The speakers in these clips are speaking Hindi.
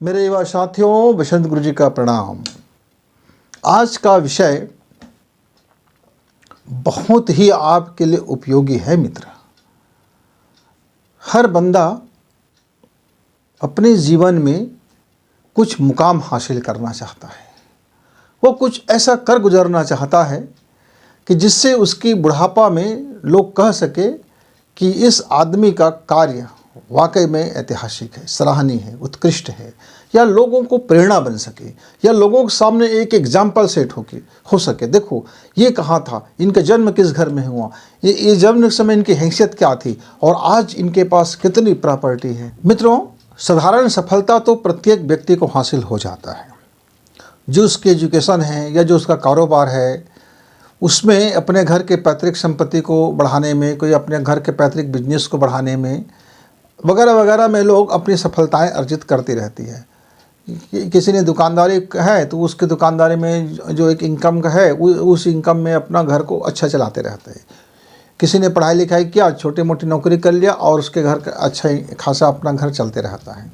मेरे युवा साथियों, बसंत गुरु जी का प्रणाम। आज का विषय बहुत ही आपके लिए उपयोगी है मित्र। हर बंदा अपने जीवन में कुछ मुकाम हासिल करना चाहता है। वो कुछ ऐसा कर गुजरना चाहता है कि जिससे उसकी बुढ़ापा में लोग कह सके कि इस आदमी का कार्य वाकई में ऐतिहासिक है, सराहनीय है, उत्कृष्ट है, या लोगों को प्रेरणा बन सके, या लोगों के सामने एक एग्जाम्पल सेट हो सके। देखो ये कहाँ था, इनका जन्म किस घर में हुआ, ये जन्म के समय इनकी हैसियत क्या थी, और आज इनके पास कितनी प्रॉपर्टी है। मित्रों, साधारण सफलता तो प्रत्येक व्यक्ति को हासिल हो जाता है। जो उसकी एजुकेशन है या जो उसका कारोबार है, उसमें अपने घर के पैतृक संपत्ति को बढ़ाने में, कोई अपने घर के पैतृक बिजनेस को बढ़ाने में वगैरह वगैरह में लोग अपनी सफलताएं अर्जित करती रहती है। किसी ने दुकानदारी है तो उसकी दुकानदारी में जो एक इनकम का है, उस इनकम में अपना घर को अच्छा चलाते रहते हैं। किसी ने पढ़ाई लिखाई किया, छोटी मोटी नौकरी कर लिया और उसके घर का अच्छा खासा अपना घर चलते रहता है।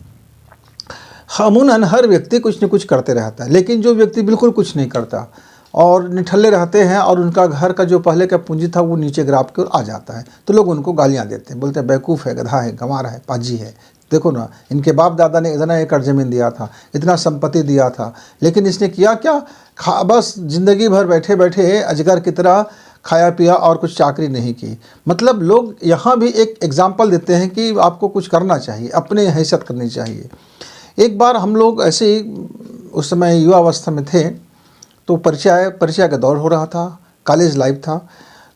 अमूमन हर व्यक्ति कुछ न कुछ करते रहता है, लेकिन जो व्यक्ति बिल्कुल कुछ नहीं करता और निठल्ले रहते हैं और उनका घर का जो पहले का पूंजी था वो नीचे गिराव की ओर आ जाता है, तो लोग उनको गालियां देते हैं, बोलते हैं बेवकूफ़ है, गधा है, गंवार है, पाजी है। देखो ना, इनके बाप दादा ने इतना एकड़ ज़मीन दिया था, इतना संपत्ति दिया था, लेकिन इसने किया क्या? बस ज़िंदगी भर बैठे बैठे अजगर की तरह खाया पिया और कुछ चाकरी नहीं की। मतलब लोग यहाँ भी एक एग्जाम्पल देते हैं कि आपको कुछ करना चाहिए, अपने हैसियत करनी चाहिए। एक बार हम लोग ऐसे ही उस समय युवा अवस्था में थे, तो परिचय का दौर हो रहा था, कॉलेज लाइफ था।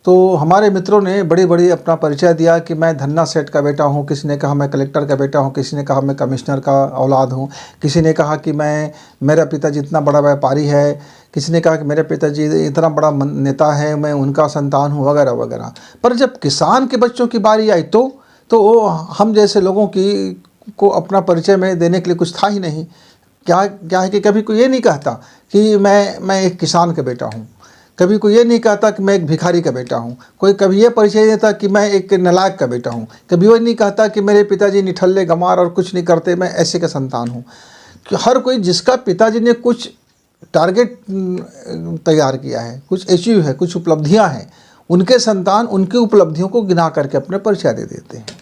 तो हमारे मित्रों ने बड़ी बड़ी अपना परिचय दिया कि मैं धन्ना सेठ का बेटा हूँ, किसी ने कहा मैं कलेक्टर का बेटा हूँ, किसी ने कहा मैं कमिश्नर का औलाद हूँ, किसी ने कहा कि मेरा पिताजी इतना बड़ा व्यापारी है, किसी ने कहा कि मेरे पिताजी इतना बड़ा नेता है, मैं उनका संतान हूँ, वगैरह वगैरह। पर जब किसान के बच्चों की बारी आई तो हम जैसे लोगों को अपना परिचय में देने के लिए कुछ था ही नहीं। क्या है कि कभी कोई ये नहीं कहता कि मैं एक किसान का बेटा हूँ, कभी कोई ये नहीं कहता कि मैं एक भिखारी का बेटा हूँ, कोई कभी ये परिचय देता कि मैं एक नालायक का बेटा हूँ, कभी वो नहीं कहता कि मेरे पिताजी निठल्ले गंवार और कुछ नहीं करते, मैं ऐसे का संतान हूँ। हर कोई जिसका पिताजी ने कुछ टारगेट तैयार किया है, कुछ अचीव है, कुछ उपलब्धियाँ हैं, उनके संतान उनकी उपलब्धियों को गिना करके अपने परिचय दे देते हैं।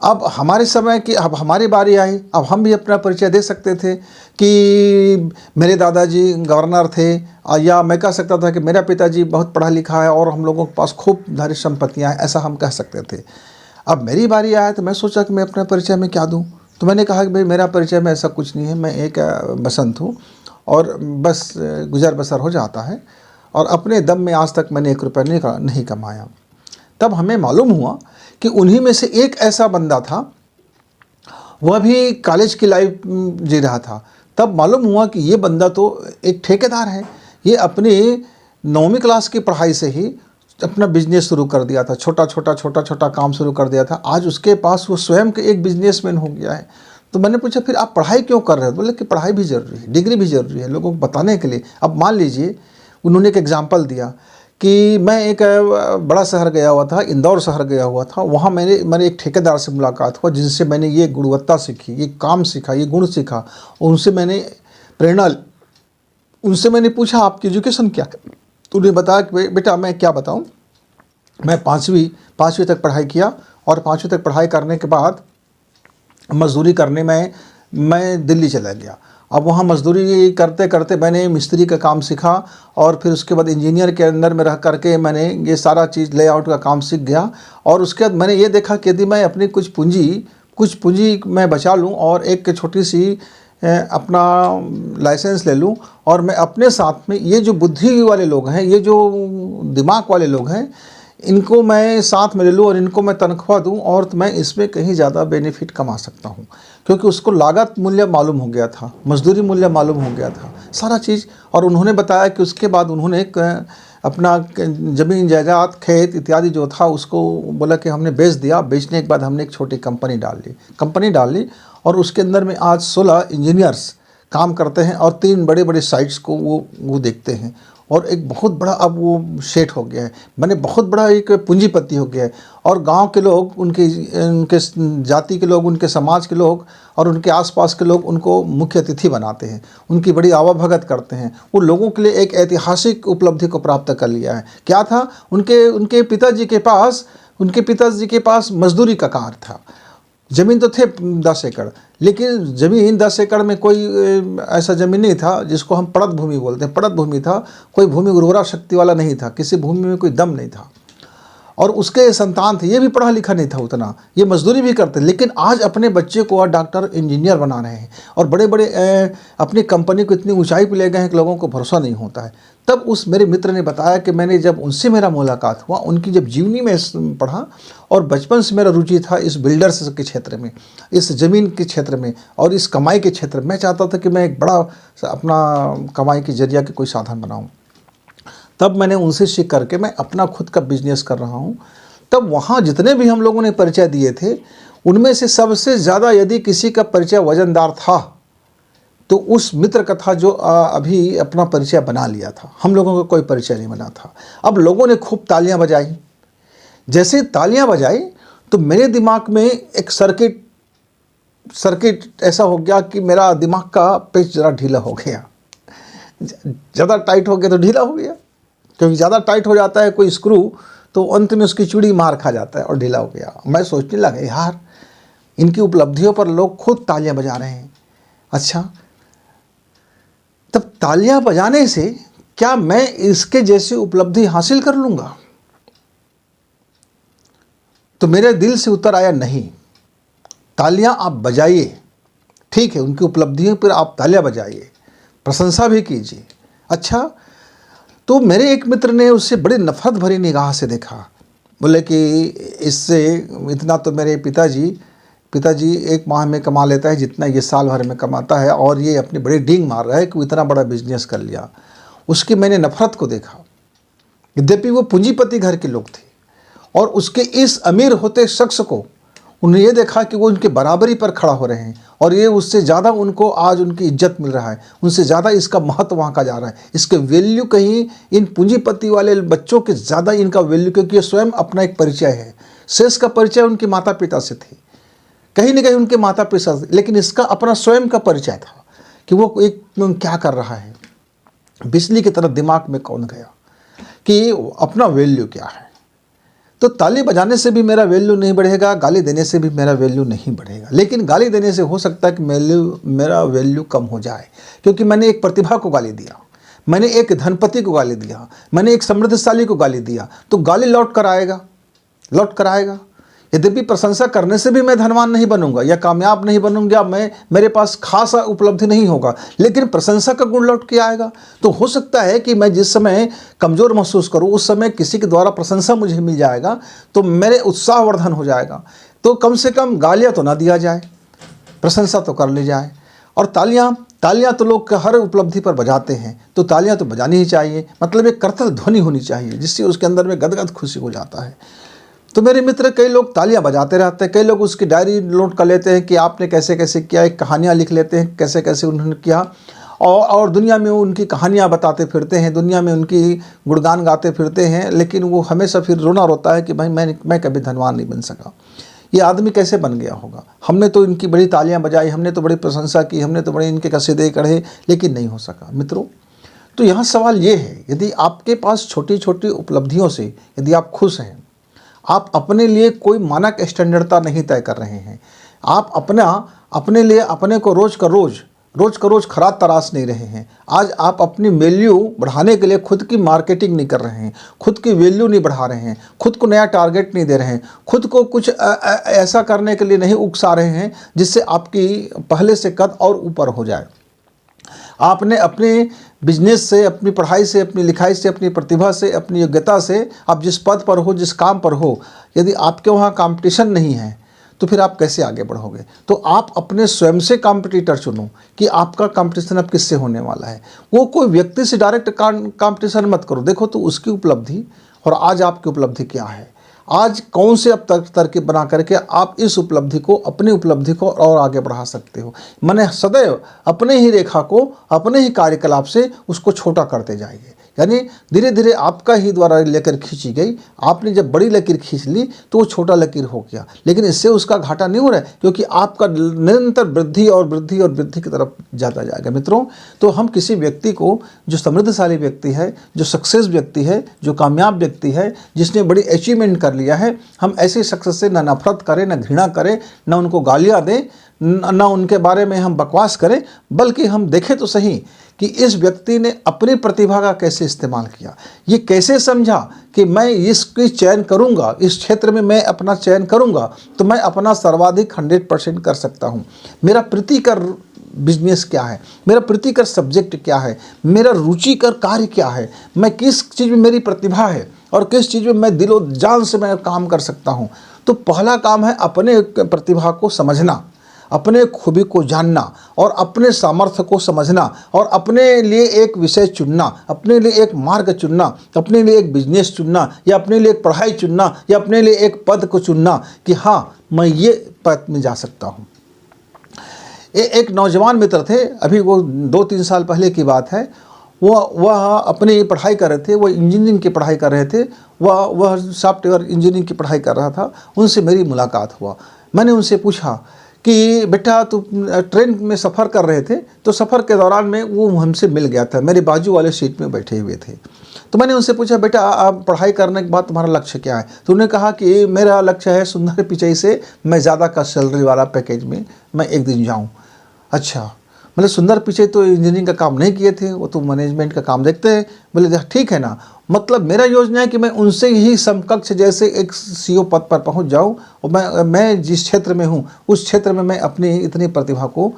अब हमारे समय की, अब हमारी बारी आई, अब हम भी अपना परिचय दे सकते थे कि मेरे दादाजी गवर्नर थे, या मैं कह सकता था कि मेरा पिताजी बहुत पढ़ा लिखा है और हम लोगों के पास खूब धारी संपत्तियाँ हैं, ऐसा हम कह सकते थे। अब मेरी बारी आया तो मैं सोचा कि मैं अपने परिचय में क्या दूँ, तो मैंने कहा कि भाई मेरा परिचय में ऐसा कुछ नहीं है, मैं एक बसंत हूँ और बस गुजर बसर हो जाता है, और अपने दम में आज तक मैंने 1 रुपया नहीं कमाया। तब हमें मालूम हुआ कि उन्हीं में से एक ऐसा बंदा था, वह भी कॉलेज की लाइफ जी रहा था। तब मालूम हुआ कि ये बंदा तो एक ठेकेदार है, ये अपनी 9वीं क्लास की पढ़ाई से ही अपना बिजनेस शुरू कर दिया था, छोटा छोटा काम शुरू कर दिया था। आज उसके पास वो स्वयं के एक बिजनेसमैन हो गया है। तो मैंने पूछा फिर आप पढ़ाई क्यों कर रहे हो? बोले कि पढ़ाई भी ज़रूरी है, डिग्री भी ज़रूरी है, लोगों को बताने के लिए। अब मान लीजिए, उन्होंने एक एग्जाम्पल दिया कि मैं एक बड़ा शहर गया हुआ था, इंदौर शहर गया हुआ था, वहाँ मैंने एक ठेकेदार से मुलाकात हुआ जिनसे मैंने ये गुणवत्ता सीखी, ये काम सीखा, ये गुण सीखा, उनसे मैंने प्रेरणा, उनसे मैंने पूछा आपकी एजुकेशन क्या है? तो उन्हें बताया कि बेटा मैं क्या बताऊँ, मैं पाँचवीं तक पढ़ाई किया, और 5वीं तक पढ़ाई करने के बाद मजदूरी करने में मैं दिल्ली चला गया। अब वहाँ मजदूरी करते करते मैंने मिस्त्री का काम सीखा, और फिर उसके बाद इंजीनियर के अंदर में रह करके मैंने ये सारा चीज़ लेआउट का काम सीख गया। और उसके बाद मैंने ये देखा कि यदि मैं अपनी कुछ पूंजी मैं बचा लूँ और एक छोटी सी अपना लाइसेंस ले लूँ, और मैं अपने साथ में ये जो बुद्धि वाले लोग हैं, ये जो दिमाग वाले लोग हैं, इनको मैं साथ में ले लूँ और इनको मैं तनख्वाह दूँ, और तो मैं इसमें कहीं ज़्यादा बेनिफिट कमा सकता हूँ। क्योंकि उसको लागत मूल्य मालूम हो गया था, मजदूरी मूल्य मालूम हो गया था, सारा चीज़। और उन्होंने बताया कि उसके बाद उन्होंने एक अपना ज़मीन जायदाद खेत इत्यादि जो था उसको बोला कि हमने बेच दिया। बेचने के बाद हमने एक छोटी कंपनी डाल ली, और उसके अंदर में आज 16 इंजीनियर्स काम करते हैं और 3 बड़े बड़े साइट्स को वो देखते हैं। और एक बहुत बड़ा अब वो सेठ हो गया है, मैंने बहुत बड़ा एक पूंजीपति हो गया है। और गांव के लोग, उनके उनके जाति के लोग, उनके समाज के लोग और उनके आसपास के लोग उनको मुख्य अतिथि बनाते हैं, उनकी बड़ी आवभगत करते हैं। वो लोगों के लिए एक ऐतिहासिक उपलब्धि को प्राप्त कर लिया है। क्या था? उनके उनके पिताजी के पास मजदूरी का कार्य था। ज़मीन तो थे 10 एकड़, लेकिन ज़मीन 10 एकड़ में कोई ऐसा ज़मीन नहीं था जिसको हम पड़त भूमि बोलते हैं। पड़त भूमि था, कोई भूमि उर्वरा शक्ति वाला नहीं था, किसी भूमि में कोई दम नहीं था। और उसके संतान थे, ये भी पढ़ा लिखा नहीं था उतना, ये मजदूरी भी करते, लेकिन आज अपने बच्चे को डॉक्टर इंजीनियर बना रहे हैं और बड़े बड़े अपनी कंपनी को इतनी ऊंचाई पर ले गए हैं कि लोगों को भरोसा नहीं होता है। तब उस मेरे मित्र ने बताया कि मैंने जब उनसे मेरा मुलाकात हुआ, उनकी जब जीवनी में पढ़ा, और बचपन से मेरा रुचि था इस बिल्डर्स के क्षेत्र में, इस ज़मीन के क्षेत्र में और इस कमाई के क्षेत्र में। मैं चाहता था कि मैं एक बड़ा अपना कमाई के जरिया के कोई साधन बनाऊं। तब मैंने उनसे सीख करके मैं अपना खुद का बिजनेस कर रहा हूं। तब वहाँ जितने भी हम लोगों ने परिचय दिए थे, उनमें से सबसे ज़्यादा यदि किसी का परिचय वजनदार था तो उस मित्र का था जो अभी अपना परिचय बना लिया था। हम लोगों का कोई परिचय नहीं बना था। अब लोगों ने खूब तालियां बजाई। जैसे तालियां बजाई तो मेरे दिमाग में एक सर्किट ऐसा हो गया कि मेरा दिमाग का पेच ज़रा ढीला हो गया। ज़्यादा टाइट हो गया तो ढीला हो गया, क्योंकि ज़्यादा टाइट हो जाता है कोई स्क्रू तो अंत में उसकी चूड़ी मार खा जाता है, और ढीला हो गया। मैं सोचने लगा, यार इनकी उपलब्धियों पर लोग खुद तालियां बजा रहे हैं। अच्छा, तब तालियां बजाने से क्या मैं इसके जैसी उपलब्धि हासिल कर लूँगा? तो मेरे दिल से उत्तर आया, नहीं। तालियां आप बजाइए, ठीक है, उनकी उपलब्धियों पर आप तालियां बजाइए, प्रशंसा भी कीजिए। अच्छा, तो मेरे एक मित्र ने उससे बड़ी नफरत भरी निगाह से देखा। बोले कि इससे इतना तो मेरे पिताजी एक माह में कमा लेता है जितना ये साल भर में कमाता है, और ये अपनी बड़ी डींग मार रहा है कि वो इतना बड़ा बिजनेस कर लिया। उसकी मैंने नफरत को देखा। यद्यपि वो पूंजीपति घर के लोग थे, और उसके इस अमीर होते शख्स को उन्हें ये देखा कि वो उनके बराबरी पर खड़ा हो रहे हैं, और ये उससे ज़्यादा उनको आज उनकी इज्जत मिल रहा है, उनसे ज़्यादा इसका महत्व वहाँ का जा रहा है। इसके वैल्यू कहीं इन पूंजीपति वाले बच्चों के ज़्यादा इनका वैल्यू, क्योंकि ये स्वयं अपना एक परिचय है। शेष का परिचय उनके माता पिता से थी, कहीं न कहीं उनके माता पिता से, लेकिन इसका अपना स्वयं का परिचय था कि वो एक क्या कर रहा है। बिजली की तरह दिमाग में कौन गया कि अपना वैल्यू क्या है। तो ताली बजाने से भी मेरा वैल्यू नहीं बढ़ेगा, गाली देने से भी मेरा वैल्यू नहीं बढ़ेगा। लेकिन गाली देने से हो सकता है कि मेरा वैल्यू कम हो जाए, क्योंकि मैंने एक प्रतिभा को गाली दिया, मैंने एक धनपति को गाली दिया, मैंने एक समृद्धशाली को गाली दिया, तो गाली लौट कर आएगा। यद्यपि प्रशंसा करने से भी मैं धनवान नहीं बनूंगा या कामयाब नहीं बनूंगा, मेरे पास खास उपलब्धि नहीं होगा, लेकिन प्रशंसा का गुण लौट के आएगा। तो हो सकता है कि मैं जिस समय कमज़ोर महसूस करूं, उस समय किसी के द्वारा प्रशंसा मुझे मिल जाएगा तो मेरे उत्साहवर्धन हो जाएगा। तो कम से कम गालियाँ तो ना दिया जाए, प्रशंसा तो कर ली जाए। और तालियाँ तो लोग हर उपलब्धि पर बजाते हैं, तो तालियाँ तो बजानी ही चाहिए। मतलब एक करतल ध्वनि होनी चाहिए जिससे उसके अंदर में गदगद खुशी हो जाता है। तो मेरे मित्र कई लोग तालियां बजाते रहते हैं, कई लोग उसकी डायरी नोट कर लेते हैं कि आपने कैसे कैसे किया, एक कहानियां लिख लेते हैं कैसे कैसे उन्होंने किया, और दुनिया में उनकी कहानियां बताते फिरते हैं, दुनिया में उनकी गुणगान गाते फिरते हैं। लेकिन वो हमेशा फिर रोना रोता है कि भाई मैं कभी धनवान नहीं बन सका, ये आदमी कैसे बन गया होगा। हमने तो इनकी बड़ी तालियाँ बजाई, हमने तो बड़ी प्रशंसा की, हमने तो बड़े इनके कसीदे कढ़े, लेकिन नहीं हो सका। मित्रों, तो यहाँ सवाल ये है, यदि आपके पास छोटी छोटी उपलब्धियों से यदि आप खुश हैं, आप अपने लिए कोई मानक स्टैंडर्डता नहीं तय कर रहे हैं, आप अपने लिए अपने को रोज़ का रोज़ खराब तराश नहीं रहे हैं, आज आप अपनी वैल्यू बढ़ाने के लिए खुद की मार्केटिंग नहीं कर रहे हैं, खुद की वैल्यू नहीं बढ़ा रहे हैं, खुद को नया टारगेट नहीं दे रहे हैं, खुद को कुछ ऐसा करने के लिए नहीं उकसा रहे हैं जिससे आपकी पहले से कद और ऊपर हो जाए। आपने अपने बिजनेस से, अपनी पढ़ाई से, अपनी लिखाई से, अपनी प्रतिभा से, अपनी योग्यता से, आप जिस पद पर हो, जिस काम पर हो, यदि आपके वहाँ कंपटीशन नहीं है तो फिर आप कैसे आगे बढ़ोगे। तो आप अपने स्वयं से कॉम्पिटिटर चुनो कि आपका कंपटीशन अब किससे होने वाला है। वो कोई व्यक्ति से डायरेक्ट कंपटीशन मत करो, देखो तो उसकी उपलब्धि और आज आपकी उपलब्धि क्या है, आज कौन से अब तक तरकीब बना करके आप इस उपलब्धि को, अपनी उपलब्धि को और आगे बढ़ा सकते हो। मैंने सदैव अपने ही रेखा को, अपने ही कार्यकलाप से उसको छोटा करते जाइए। यानी धीरे धीरे आपका ही द्वारा लकीर खींची गई। आपने जब बड़ी लकीर खींच ली तो वो छोटा लकीर हो गया, लेकिन इससे उसका घाटा नहीं हो रहा है, क्योंकि आपका निरंतर वृद्धि और वृद्धि और वृद्धि की तरफ जाता जाएगा। मित्रों, तो हम किसी व्यक्ति को, जो समृद्धशाली व्यक्ति है, जो सक्सेस व्यक्ति है, जो कामयाब व्यक्ति है, जिसने बड़ी अचीवमेंट कर लिया है, हम ऐसे शख्स से ना नफरत करें, ना घृणा करें, ना उनको गालियाँ दें, ना उनके बारे में हम बकवास करें, बल्कि हम देखें तो सही कि इस व्यक्ति ने अपनी प्रतिभा का कैसे इस्तेमाल किया। ये कैसे समझा कि मैं इसकी चयन करूंगा, इस क्षेत्र में मैं अपना चयन करूंगा तो मैं अपना सर्वाधिक 100% कर सकता हूं। मेरा प्रीतिकर बिजनेस क्या है, मेरा प्रीतिकर सब्जेक्ट क्या है, मेरा रुचिकर कार्य क्या है, मैं किस चीज़ में मेरी प्रतिभा है और किस चीज़ में मैं दिलो जान से मैं काम कर सकता हूँ। तो पहला काम है अपने प्रतिभा को समझना, अपने खूबी को जानना और अपने सामर्थ्य को समझना और अपने लिए एक विषय चुनना, अपने लिए एक मार्ग चुनना, अपने लिए एक बिजनेस चुनना, या अपने लिए एक पढ़ाई चुनना, या अपने लिए एक पद को चुनना कि हाँ मैं ये पद में जा सकता हूँ। एक नौजवान मित्र थे, अभी वो 2-3 साल पहले की बात है। वह अपनी पढ़ाई कर रहे थे, वह इंजीनियरिंग की पढ़ाई कर रहे थे, वह सॉफ्टवेयर इंजीनियरिंग की पढ़ाई कर रहा था। उनसे मेरी मुलाकात हुआ। मैंने उनसे पूछा कि बेटा तुम ट्रेन में सफ़र कर रहे थे, तो सफ़र के दौरान में वो हमसे मिल गया था, मेरे बाजू वाले सीट में बैठे हुए थे। तो मैंने उनसे पूछा, बेटा आप पढ़ाई करने के बाद तुम्हारा लक्ष्य क्या है? तो उन्होंने कहा कि मेरा लक्ष्य है सुंदर पिचई से मैं ज़्यादा का सैलरी वाला पैकेज में मैं एक दिन जाऊँ। अच्छा, मतलब सुंदर पिचई तो इंजीनियरिंग का काम नहीं किए थे, वो तो मैनेजमेंट का काम देखते हैं। बोले ठीक है ना, मतलब मेरा योजना है कि मैं उनसे ही समकक्ष जैसे एक सीईओ पद पर पहुंच जाऊं और मैं जिस क्षेत्र में हूं उस क्षेत्र में मैं अपनी इतनी प्रतिभा को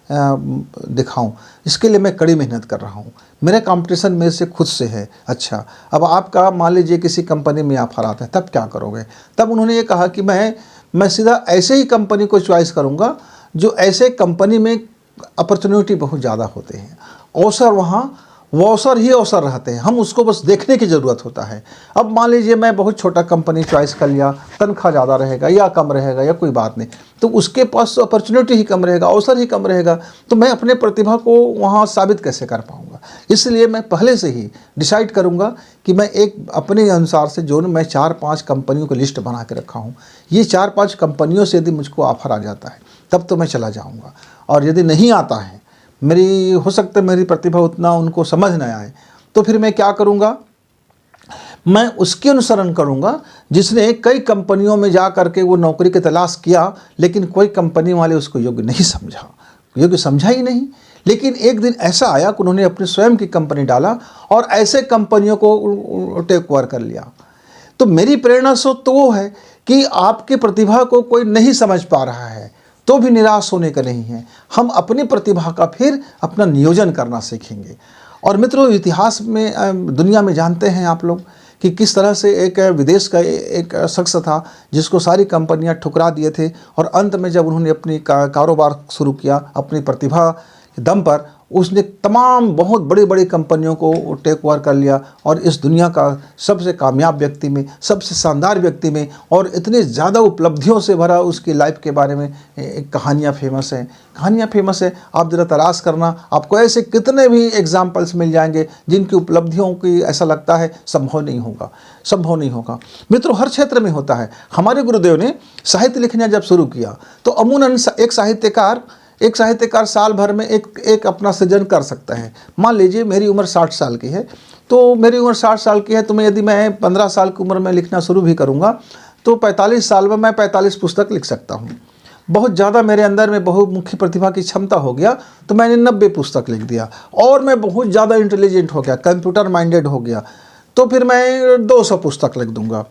दिखाऊं। इसके लिए मैं कड़ी मेहनत कर रहा हूं। मेरा कंपटीशन मेरे से खुद से है। अच्छा, अब आपका मान लीजिए किसी कंपनी में ऑफर आता है, तब क्या करोगे? तब उन्होंने ये कहा कि मैं सीधा ऐसे ही कंपनी को चॉइस करूँगा जो ऐसे कंपनी में अपॉर्चुनिटी बहुत ज़्यादा होते हैं, अवसर वहाँ वो अवसर ही अवसर रहते हैं, हम उसको बस देखने की ज़रूरत होता है। अब मान लीजिए मैं बहुत छोटा कंपनी चॉइस कर लिया, तनख्वाह ज़्यादा रहेगा या कम रहेगा या कोई बात नहीं, तो उसके पास अपॉर्चुनिटी ही कम रहेगा, अवसर ही कम रहेगा, तो मैं अपने प्रतिभा को वहाँ साबित कैसे कर पाऊँगा? इसलिए मैं पहले से ही डिसाइड करूँगा कि मैं एक अपने अनुसार से जो मैं 4-5 कंपनियों की लिस्ट बना के रखा हूँ, ये 4-5 कंपनियों से यदि मुझको ऑफर आ जाता है तब तो मैं चला जाऊँगा, और यदि नहीं आता है, मेरी हो सकता है मेरी प्रतिभा उतना उनको समझ न आए, तो फिर मैं क्या करूँगा? मैं उसके अनुसरण करूँगा जिसने कई कंपनियों में जा कर के वो नौकरी की तलाश किया, लेकिन कोई कंपनी वाले उसको योग्य नहीं समझा, योग्य समझा ही नहीं। लेकिन एक दिन ऐसा आया कि उन्होंने अपनी स्वयं की कंपनी डाला और ऐसे कंपनियों को टेक ओवर कर लिया। तो मेरी प्रेरणा स्रोत तो वो है कि आपकी प्रतिभा को कोई नहीं समझ पा रहा है तो भी निराश होने का नहीं है। हम अपनी प्रतिभा का फिर अपना नियोजन करना सीखेंगे। और मित्रों, इतिहास में दुनिया में जानते हैं आप लोग कि किस तरह से एक विदेश का एक शख्स था जिसको सारी कंपनियां ठुकरा दिए थे, और अंत में जब उन्होंने अपनी कारोबार शुरू किया अपनी प्रतिभा के दम पर, उसने तमाम बहुत बड़ी बड़ी कंपनियों को टेक ओवर कर लिया और इस दुनिया का सबसे कामयाब व्यक्ति में, सबसे शानदार व्यक्ति में, और इतने ज़्यादा उपलब्धियों से भरा उसकी लाइफ के बारे में कहानियाँ फेमस हैं। कहानियाँ फेमस है, आप ज़रा तलाश करना, आपको ऐसे कितने भी एग्जाम्पल्स मिल जाएंगे जिनकी उपलब्धियों की ऐसा लगता है संभव नहीं होगा, संभव नहीं होगा। मित्रों, हर क्षेत्र में होता है। हमारे गुरुदेव ने साहित्य लिखना जब शुरू किया तो अमूमन एक साहित्यकार साल भर में एक अपना सृजन कर सकता है। मान लीजिए मेरी उम्र 60 साल की है, तो मेरी उम्र 60 साल की है, तो यदि मैं 15 साल की उम्र में लिखना शुरू भी करूँगा तो 45 साल में मैं 45 पुस्तक लिख सकता हूँ। बहुत ज़्यादा मेरे अंदर में बहुमुखी प्रतिभा की क्षमता हो गया तो मैंने 90 पुस्तक लिख दिया, और मैं बहुत ज़्यादा इंटेलिजेंट हो गया, कंप्यूटर माइंडेड हो गया, तो फिर मैं 200 पुस्तक लिख दूँगा।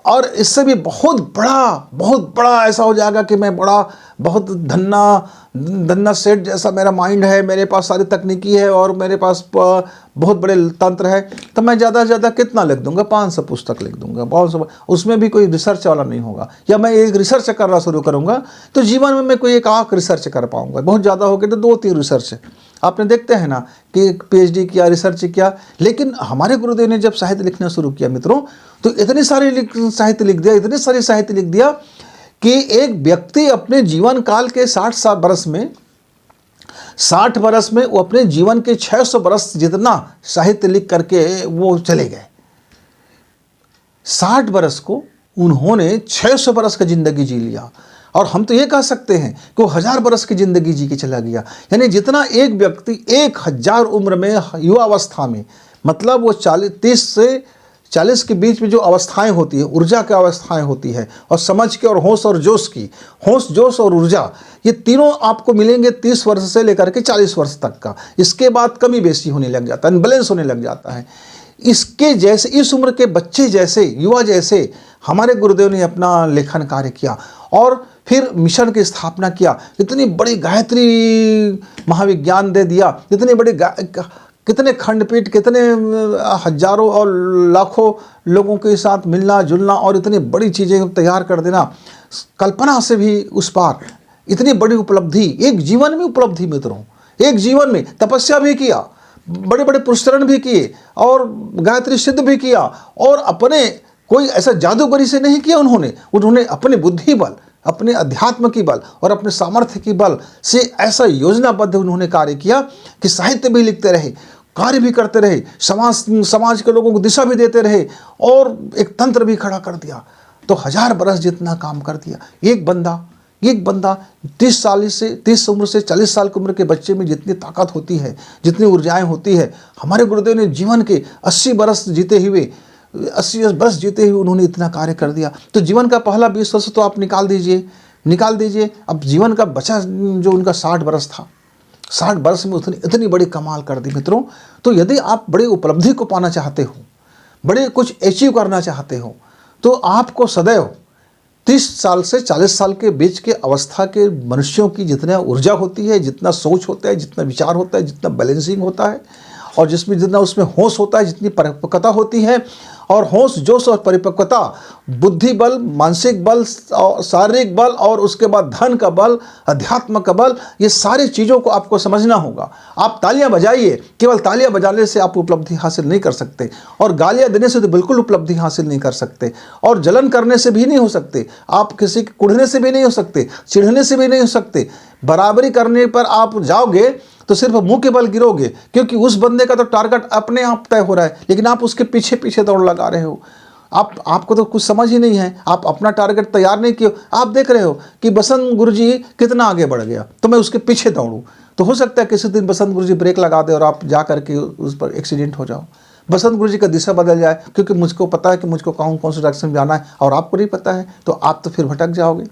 और इससे भी बहुत बड़ा ऐसा हो जाएगा कि मैं बहुत धन्ना सेठ जैसा मेरा माइंड है, मेरे पास सारी तकनीकी है और मेरे पास बहुत बड़े तंत्र है, तो मैं ज़्यादा से ज़्यादा कितना लिख दूंगा? 500 पुस्तक लिख दूंगा, 500। उसमें भी कोई रिसर्च वाला नहीं होगा, या मैं एक रिसर्च करना शुरू करूँगा तो जीवन में मैं कोई एक आख रिसर्च कर पाऊँगा, बहुत ज़्यादा हो गया तो 2-3 रिसर्च। आपने देखते हैं ना कि PhD किया, रिसर्च किया। लेकिन हमारे गुरुदेव ने जब साहित्य लिखना शुरू किया मित्रों, तो इतने सारे साहित्य लिख दिया, इतने सारे साहित्य लिख दिया कि एक व्यक्ति अपने जीवन काल के 60 बरस में 60 बरस में वो अपने जीवन के 600 बरस जितना साहित्य लिख करके वो चले गए। 60 बरस को उन्होंने 600 बरस का ज़िंदगी जी लिया, और हम तो ये कह सकते हैं कि वो 1000 बरस की ज़िंदगी जी के चला गया। यानी जितना एक व्यक्ति 1000 उम्र में, युवावस्था में, मतलब वो 30 से 40 के बीच में जो अवस्थाएं होती है, ऊर्जा की अवस्थाएं होती है, और समझ के और होश और जोश की, होश जोश और ऊर्जा, ये तीनों आपको मिलेंगे 30 वर्ष से लेकर के 40 वर्ष तक का। इसके बाद कमी बेसी होने लग जाता है, अनबैलेंस होने लग जाता है। इसके जैसे, इस उम्र के बच्चे जैसे, युवा जैसे हमारे गुरुदेव ने अपना लेखन कार्य किया और फिर मिशन की स्थापना किया। इतनी बड़ी गायत्री महाविज्ञान दे दिया, इतनी बड़ी कितने खंडपीठ, कितने हजारों और लाखों लोगों के साथ मिलना जुलना और इतनी बड़ी चीज़ें तैयार कर देना, कल्पना से भी उस पार। इतनी बड़ी उपलब्धि, एक जीवन में उपलब्धि मित्रों, एक जीवन में तपस्या भी किया, बड़े बड़े पुरस्करण भी किए और गायत्री सिद्ध भी किया, और अपने कोई ऐसा जादूगरी से नहीं किया उन्होंने अपने बुद्धि बल, अपने अध्यात्म की बल और अपने सामर्थ्य की बल से ऐसा योजनाबद्ध उन्होंने कार्य किया कि साहित्य भी लिखते रहे, कार्य भी करते रहे, समाज के लोगों को दिशा भी देते रहे और एक तंत्र भी खड़ा कर दिया। तो 1000 बरस जितना काम कर दिया एक बंदा 30 उम्र से 40 साल की उम्र के बच्चे में जितनी ताकत होती है, जितनी ऊर्जाएं होती है, हमारे गुरुदेव ने जीवन के 80 बरस जीते हुए उन्होंने इतना कार्य कर दिया। तो जीवन का पहला 20 वर्ष तो आप निकाल दीजिए। अब जीवन का बचा जो उनका 60 बरस था, 60 बरस में उसने इतनी बड़ी कमाल कर दी मित्रों। तो यदि आप बड़ी उपलब्धि को पाना चाहते हो, बड़े कुछ अचीव करना चाहते हो, तो आपको सदैव 30 साल से 40 साल के बीच के अवस्था के मनुष्यों की जितना ऊर्जा होती है, जितना सोच होता है, जितना विचार होता है, जितना बैलेंसिंग होता है, और जिसमें जितना उसमें होश होता है, जितनी परिपक्वता होती है, और होश जोश और परिपक्वता, बुद्धि बल, मानसिक बल, शारीरिक बल, और उसके बाद धन का बल, अध्यात्म का बल, ये सारी चीज़ों को आपको समझना होगा। आप तालियां बजाइए, केवल तालियां बजाने से आप उपलब्धि हासिल नहीं कर सकते, और गालियां देने से तो बिल्कुल उपलब्धि हासिल नहीं कर सकते, और जलन करने से भी नहीं हो सकते, आप किसी के कुढ़ने से भी नहीं हो सकते, चिढ़ने से भी नहीं हो सकते। बराबरी करने पर आप जाओगे तो सिर्फ मुंह के बल गिरोगे, क्योंकि उस बंदे का तो टारगेट अपने आप तय हो रहा है, लेकिन आप उसके पीछे पीछे दौड़ लगा रहे हो। आपको तो कुछ समझ ही नहीं है, आप अपना टारगेट तैयार नहीं किए। आप देख रहे हो कि बसंत गुरुजी कितना आगे बढ़ गया, तो मैं उसके पीछे दौड़ूं। तो हो सकता है किसी दिन बसंत गुरुजी ब्रेक लगा दे और आप जा करके उस पर एक्सीडेंट हो जाओ, बसंत गुरुजी का दिशा बदल जाए, क्योंकि मुझको पता है कि मुझको कौन सी डायरेक्शन में जाना है और आपको नहीं पता है, तो आप तो फिर भटक जाओगे।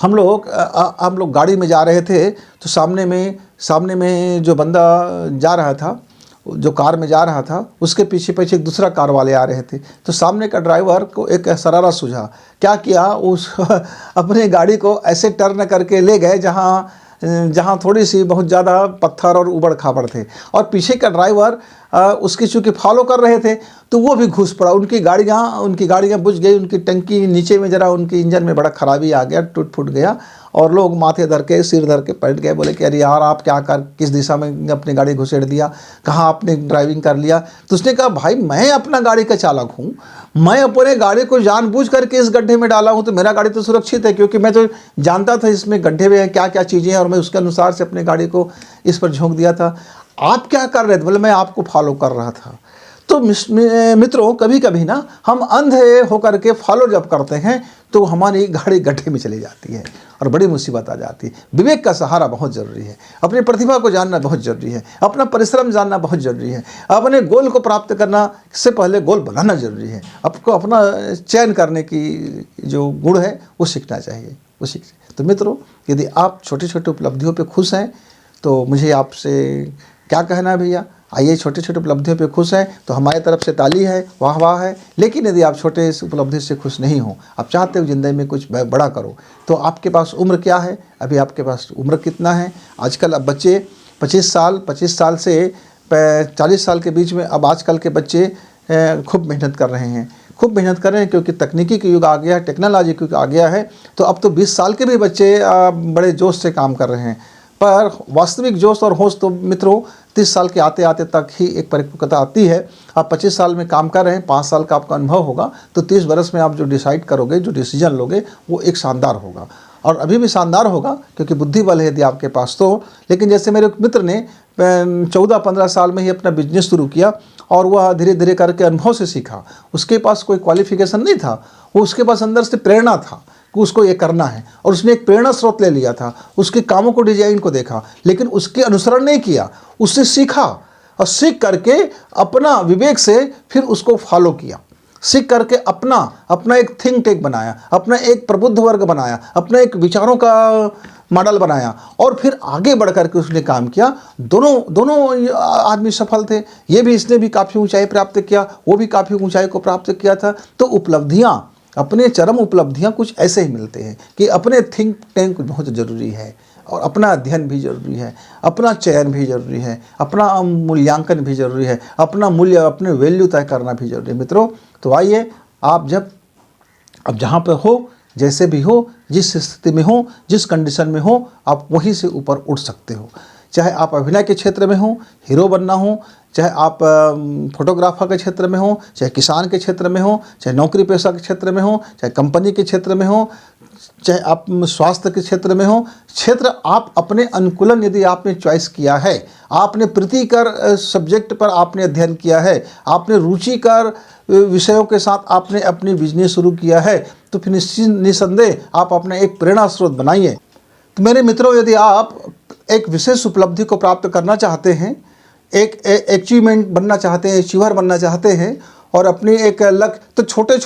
हम लोग गाड़ी में जा रहे थे, तो सामने में जो बंदा जा रहा था, जो कार में जा रहा था, उसके पीछे पीछे एक दूसरा कार वाले आ रहे थे। तो सामने का ड्राइवर को एक शरारा सूझा। क्या किया, उस अपने गाड़ी को ऐसे टर्न करके ले गए जहाँ थोड़ी सी बहुत ज़्यादा पत्थर और उबड़ खाबड़ थे, और पीछे का ड्राइवर उसकी चूँकि फॉलो कर रहे थे, तो वो भी घुस पड़ा। उनकी गाड़ियाँ बुझ गई, उनकी टंकी नीचे में जरा उनकी इंजन में बड़ा खराबी आ गया, टूट फूट गया, और लोग माथे धर के, सिर धर के पलट गए, बोले कि अरे यार आप क्या किस दिशा में अपनी गाड़ी घुसेड़ दिया, कहाँ आपने ड्राइविंग कर लिया। तो उसने कहा भाई मैं अपना गाड़ी का चालक हूँ, मैं अपने गाड़ी को जानबूझ करके इस गड्ढे में डाला हूँ, तो मेरा गाड़ी तो सुरक्षित है, क्योंकि मैं तो जानता था इसमें गड्ढे में क्या क्या चीज़ें हैं, और मैं उसके अनुसार से अपनी गाड़ी को इस पर झोंक दिया था। आप क्या कर रहे थे? बोले मैं आपको फॉलो कर रहा था। तो मित्रों, कभी कभी ना हम अंधे होकर के फॉलो जब करते हैं तो हमारी गाड़ी गड्ढे में चली जाती है और बड़ी मुसीबत आ जाती है। विवेक का सहारा बहुत ज़रूरी है, अपनी प्रतिभा को जानना बहुत ज़रूरी है, अपना परिश्रम जानना बहुत ज़रूरी है, अपने गोल को प्राप्त करना से पहले गोल बनाना ज़रूरी है। आपको अपना चयन करने की जो गुण है वो सीखना चाहिए, वो तो मित्रों, यदि आप छोटी छोटी उपलब्धियों पर खुश हैं तो मुझे आपसे क्या कहना है भैया, आइए छोटे छोटे उपलब्धियों पे खुश हैं तो हमारी तरफ से ताली है, वाह वाह है। लेकिन यदि आप छोटे इस उपलब्धि से खुश नहीं हो, आप चाहते हो ज़िंदगी में कुछ बड़ा करो, तो आपके पास उम्र क्या है, अभी आपके पास उम्र कितना है। आजकल अब बच्चे 25 साल से 40 साल के बीच में, अब आजकल के बच्चे खूब मेहनत कर रहे हैं, क्योंकि तकनीकी का युग आ गया है, टेक्नोलॉजी का युग आ गया है। तो अब तो 20 साल के भी बच्चे बड़े जोश से काम कर रहे हैं, पर वास्तविक जोश और होश तो मित्रों 30 साल के आते आते तक ही एक परिपक्वता आती है। आप 25 साल में काम कर रहे हैं, 5 साल का आपका अनुभव होगा, तो 30 वर्ष में आप जो डिसाइड करोगे, जो डिसीजन लोगे, वो एक शानदार होगा। और अभी भी शानदार होगा, क्योंकि बुद्धि बल है यदि आपके पास तो। लेकिन जैसे मेरे एक मित्र ने 14-15 साल में ही अपना बिजनेस शुरू किया और वह धीरे धीरे करके अनुभव से सीखा। उसके पास कोई क्वालिफिकेशन नहीं था, वो उसके पास अंदर से प्रेरणा था कि उसको ये करना है, और उसने एक प्रेरणा स्रोत ले लिया था। उसके कामों को, डिजाइन को देखा, लेकिन उसके अनुसरण नहीं किया, उससे सीखा और सीख करके अपना विवेक से फिर उसको फॉलो किया। सीख करके अपना एक थिंक टैंक बनाया, अपना एक प्रबुद्ध वर्ग बनाया, अपना एक विचारों का मॉडल बनाया और फिर आगे बढ़ करके उसने काम किया। दोनों आदमी सफल थे। ये भी, इसने भी काफ़ी ऊंचाई प्राप्त किया, वो भी काफ़ी ऊंचाई को प्राप्त किया था। तो उपलब्धियां, अपने चरम उपलब्धियां कुछ ऐसे ही मिलते हैं कि अपने थिंक टैंक बहुत ज़रूरी है, और अपना अध्ययन भी जरूरी है, अपना चयन भी जरूरी है, अपना मूल्यांकन भी जरूरी है, अपना मूल्य, अपने वैल्यू तय करना भी जरूरी है। मित्रों, तो आइए, आप अब जहाँ पर हो, जैसे भी हो, जिस स्थिति में हो, जिस कंडीशन में हो, आप वहीं से ऊपर उठ सकते हो। चाहे आप अभिनय के क्षेत्र में हो, हीरो बनना हो, चाहे आप फोटोग्राफर के क्षेत्र में हो, चाहे किसान के क्षेत्र में हो, चाहे नौकरी पेशा के क्षेत्र में हो, चाहे कंपनी के क्षेत्र में हो, चाहे आप स्वास्थ्य के क्षेत्र में हो, क्षेत्र आप अपने अनुकूलन यदि आपने चॉइस किया है, आपने प्रीतिकर सब्जेक्ट पर आपने अध्ययन किया है, आपने रुचिकर विषयों के साथ आपने अपनी बिजनेस शुरू किया है, तो फिर निसंदेह आप अपना एक प्रेरणा स्रोत बनाइए। तो मेरे मित्रों, यदि आप एक विशेष उपलब्धि को प्राप्त करना चाहते हैं, एक अचीवमेंट बनना चाहते हैं, अचीवर बनना चाहते हैं, और अपनी एक लक्ष्य, तो छोटे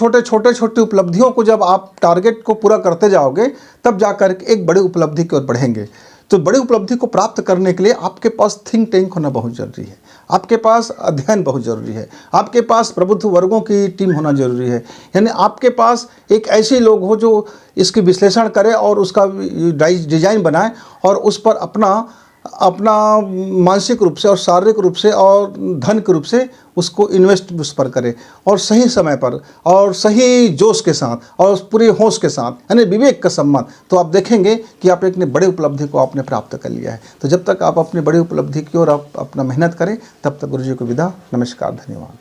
छोटे उपलब्धियों को जब आप टारगेट को पूरा करते जाओगे, तब जाकर के एक बड़ी उपलब्धि की ओर बढ़ेंगे। तो बड़ी उपलब्धि को प्राप्त करने के लिए आपके पास थिंक टैंक होना बहुत ज़रूरी है, आपके पास अध्ययन बहुत ज़रूरी है, आपके पास प्रबुद्ध वर्गों की टीम होना ज़रूरी है। यानी आपके पास एक ऐसे लोग हो जो इसकी विश्लेषण करे और उसका डिजाइन बनाए और उस पर अपना मानसिक रूप से और शारीरिक रूप से और धन के रूप से उसको इन्वेस्ट उस पर करे, और सही समय पर और सही जोश के साथ और पूरे होश के साथ, यानी विवेक का सम्मान, तो आप देखेंगे कि आप एक बड़े उपलब्धि को आपने प्राप्त कर लिया है। तो जब तक आप अपनी बड़ी उपलब्धि की ओर आप अपना मेहनत करें, तब तक गुरु जी को विदा। नमस्कार, धन्यवाद।